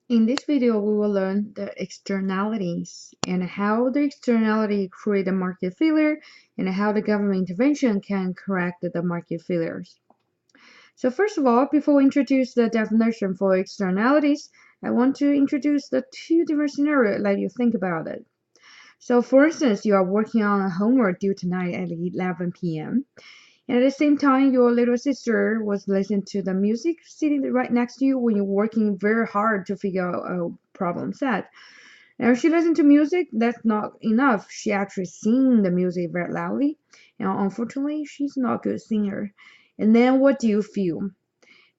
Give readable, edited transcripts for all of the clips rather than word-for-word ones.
In this video, we will learn the externalities and how the externality create a market failure and how the government intervention can correct the market failures. So first of all, before we introduce the definition for externalities, I want to introduce the two different scenarios, let you think about it. So for instance, you are working on a homework due tonight at 11 p.m. And at the same time, your little sister was listening to the music sitting right next to you when you're working very hard to figure out a problem set. And if she listened to music, that's not enough. She actually sing the music very loudly. And unfortunately, she's not a good singer. And then what do you feel?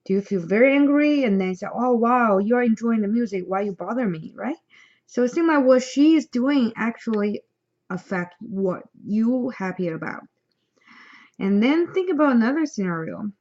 Do you feel very angry and then say, oh, wow, you're enjoying the music. Why you bother me, right? So it seems like what she is doing actually affect what you happy about. And then think about another scenario.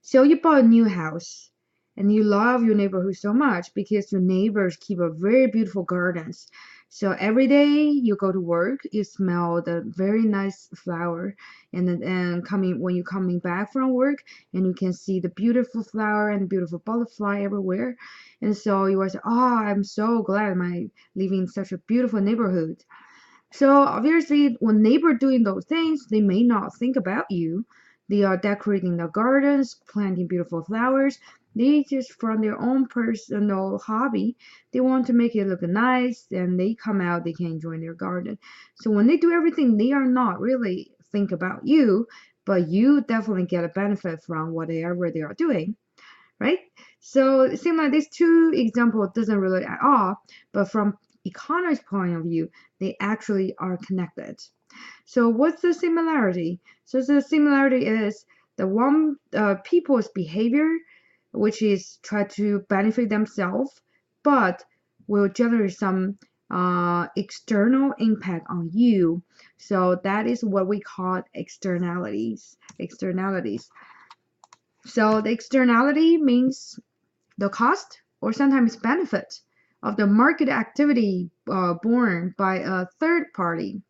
So you bought a new house and you love your neighborhood so much because your neighbors keep a very beautiful gardens. So every day you go to work, you smell the very nice flower, and then coming when you're coming back from work, and you can see the beautiful flower and beautiful butterfly everywhere, and so you will say, "Oh, I'm so glad I'm living in such a beautiful neighborhood." So obviously, when neighbors doing those things, they may not think about you. They are decorating the gardens, planting beautiful flowers. They just from their own personal hobby, they want to make it look nice, and they come out, they can enjoy their garden. So when they do everything, they are not really think about you, but you definitely get a benefit from whatever they are doing, right? So it seems like these two examples doesn't relate at all, but from economist point of view, they actually are connected. So what's the similarity? So the similarity is the one people's behavior, which is try to benefit themselves, but will generate some external impact on you. So that is what we call externalities. Externalities. So the externality means the cost or sometimes benefit of the market activity borne by a third party.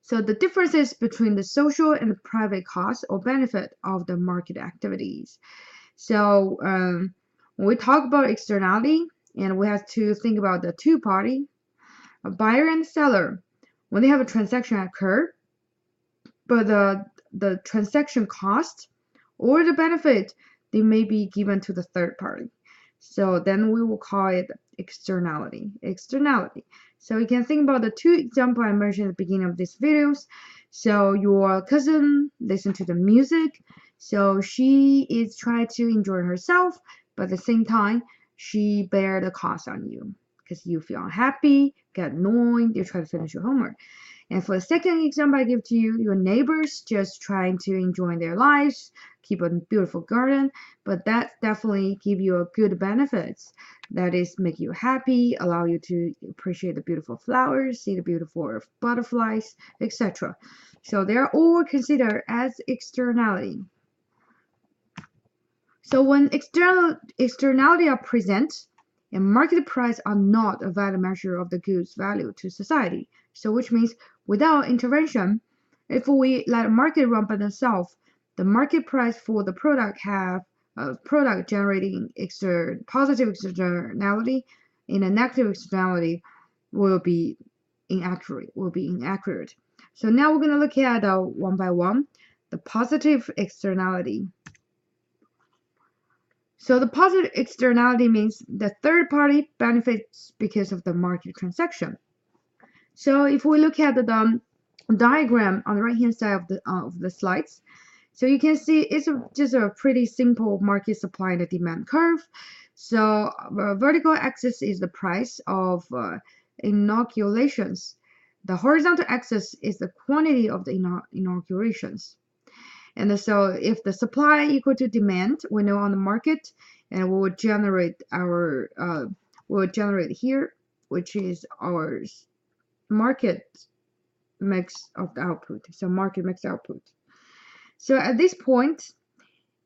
So the differences between the social and the private cost or benefit of the market activities. So when we talk about externality, and we have to think about the two party, a buyer and seller, when they have a transaction occur, but the transaction cost or the benefit, they may be given to the third party. So then we will call it externality. Externality. So you can think about the two examples I mentioned at the beginning of these videos. So your cousin listen to the music. So she is trying to enjoy herself, but at the same time, she bear the cost on you because you feel unhappy, get annoyed, you try to finish your homework. And for the second example I give to you, your neighbors just trying to enjoy their lives, keep a beautiful garden, but that definitely give you a good benefits. That is make you happy, allow you to appreciate the beautiful flowers, see the beautiful butterflies, etc. So they're all considered as externality. So when externality are present, and market price are not a valid measure of the goods value to society. So which means without intervention, if we let market run by themselves, the market price for the product have a product generating positive externality and a negative externality will be inaccurate. So now we're going to look at one by one the positive externality. So the positive externality means the third party benefits because of the market transaction. So if we look at the diagram on the right hand side of the slides, so you can see it's just a pretty simple market supply and demand curve. So vertical axis is the price of inoculations. The horizontal axis is the quantity of the inoculations. And so if the supply equal to demand, we know on the market, and we will generate here, which is our market mix of the output. So market mix output. So at this point,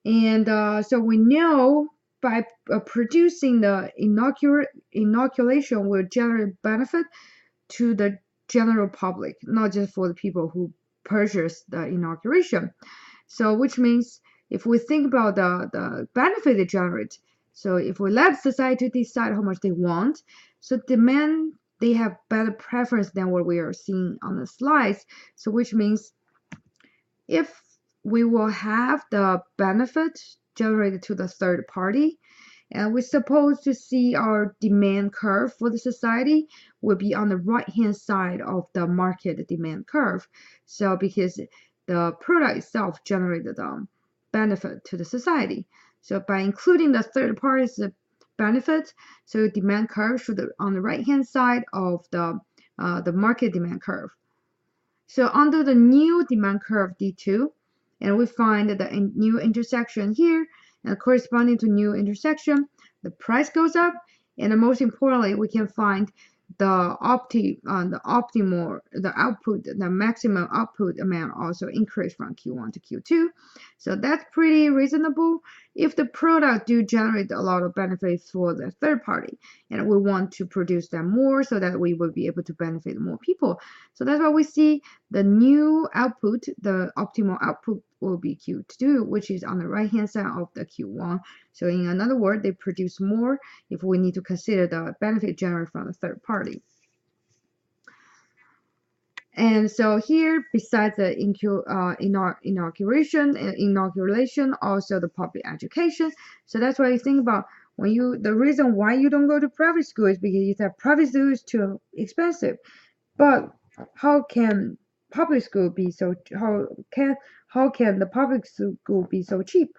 and so we know by producing the inoculation will generate benefit to the general public, not just for the people who purchase the inoculation. So which means if we think about the benefit it generates, So if we let society decide how much they want, so demand, they have better preference than what we are seeing on the slides. So which means if we will have the benefit generated to the third party, and we're supposed to see our demand curve for the society will be on the right hand side of the market demand curve. So because the product itself generated benefit to the society. So by including the third party's benefit, so demand curve should be on the right hand side of the market demand curve. So under the new demand curve D2, and we find the new intersection here, and corresponding to new intersection, the price goes up, and most importantly, we can find the output, the maximum output amount also increased from Q1 to Q2. So that's pretty reasonable if the product do generate a lot of benefits for the third party, and we want to produce them more so that we will be able to benefit more people. So that's why we see the new output, the optimal output will be Q2, which is on the right hand side of the Q1. So in another word, they produce more if we need to consider the benefit generated from the third party. And so here, besides the inoculation, also the public education. So that's why you think about the reason why you don't go to private school is because you think private school is too expensive. But how can public school be so? How can the public school be so cheap?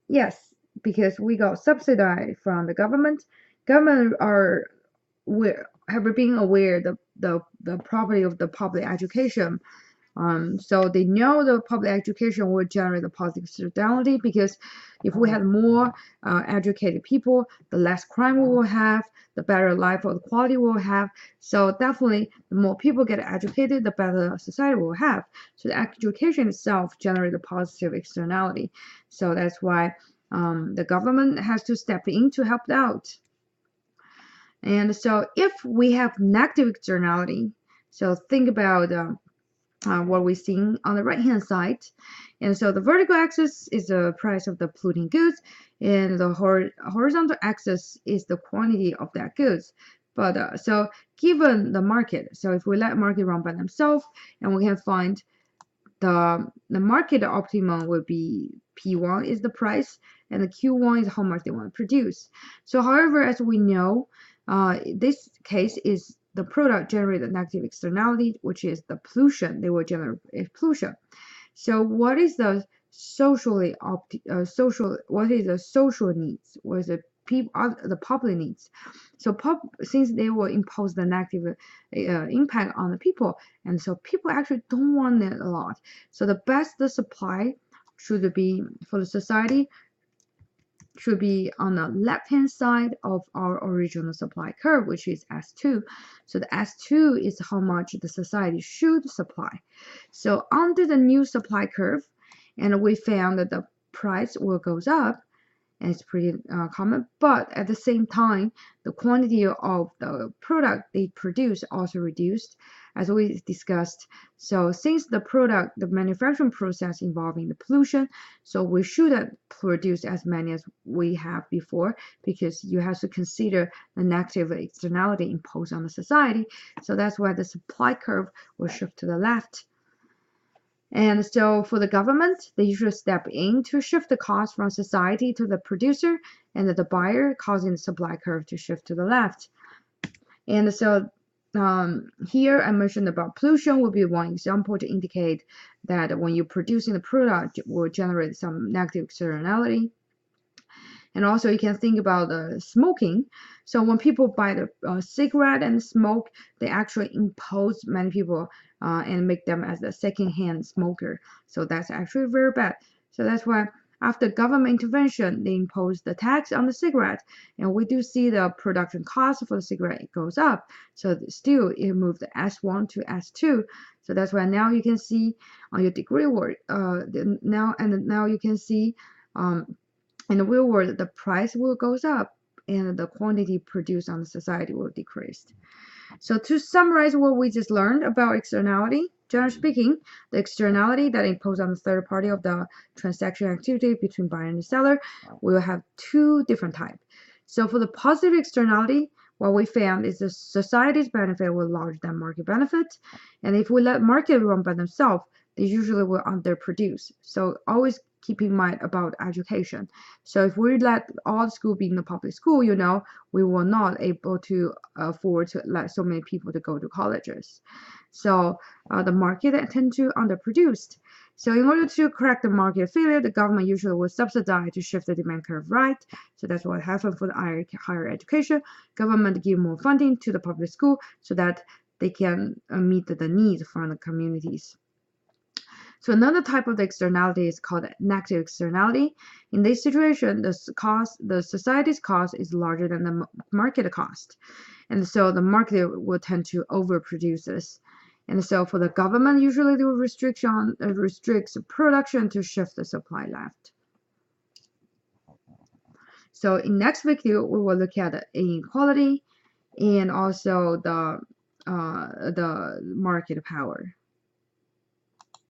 Yes, because we got subsidized from the government. Government have been aware the property of the public education. So they know the public education will generate the positive externality, because if we have more educated people, the less crime we will have, the better life quality we will have. So definitely, the more people get educated, the better society we will have. So the education itself generates a positive externality. So that's why the government has to step in to help out. And so if we have negative externality, so think about what we're seeing on the right hand side. And so the vertical axis is the price of the polluting goods, and the horizontal axis is the quantity of that goods. But so given the market, so if we let market run by themselves, and we can find the market optimum will be P1 is the price, and the Q1 is how much they want to produce. So however, as we know, this case is the product generate a negative externality, which is the pollution. They will generate pollution. So what is the social needs? What is the public needs? So since they will impose the negative impact on the people, and so people actually don't want it a lot. So the best supply should be for the society should be on the left-hand side of our original supply curve, which is S2. So the S2 is how much the society should supply. So under the new supply curve, and we found that the price will goes up, and it's pretty common, but at the same time, the quantity of the product they produce also reduced, as we discussed. So since the manufacturing process involving the pollution, so we shouldn't produce as many as we have before, because you have to consider the negative externality imposed on the society. So that's why the supply curve will shift to the left. And so for the government, they usually step in to shift the cost from society to the producer and the buyer, causing the supply curve to shift to the left. And so here I mentioned about pollution will be one example to indicate that when you're producing the product, it will generate some negative externality. And also you can think about smoking. So when people buy the cigarette and smoke, they actually impose many people and make them as a second-hand smoker. So that's actually very bad. So that's why after government intervention, they impose the tax on the cigarette, and we do see the production cost for the cigarette goes up. So still, it moved the S1 to S2. So that's why now you can see on your degree work, now you can see in the real world, the price will goes up and the quantity produced on the society will decrease. So to summarize what we just learned about externality, Generally speaking, the externality that imposed on the third party of the transaction activity between buyer and seller, we will have two different types. So for the positive externality, what we found is the society's benefit will larger than market benefit. And if we let market run by themselves, they usually will underproduce. So always keep in mind about education. So if we let all school be in the public school, we will not able to afford to let so many people to go to colleges. So the market tend to underproduced. So in order to correct the market failure, the government usually will subsidize to shift the demand curve right. So that's what happened for the higher education. Government give more funding to the public school so that they can meet the needs from the communities. So another type of the externality is called negative externality. In this situation, the society's cost is larger than the market cost. And so the market will tend to overproduce this. And so for the government, usually the restricts production to shift the supply left. So in next video, we will look at inequality and also the market power.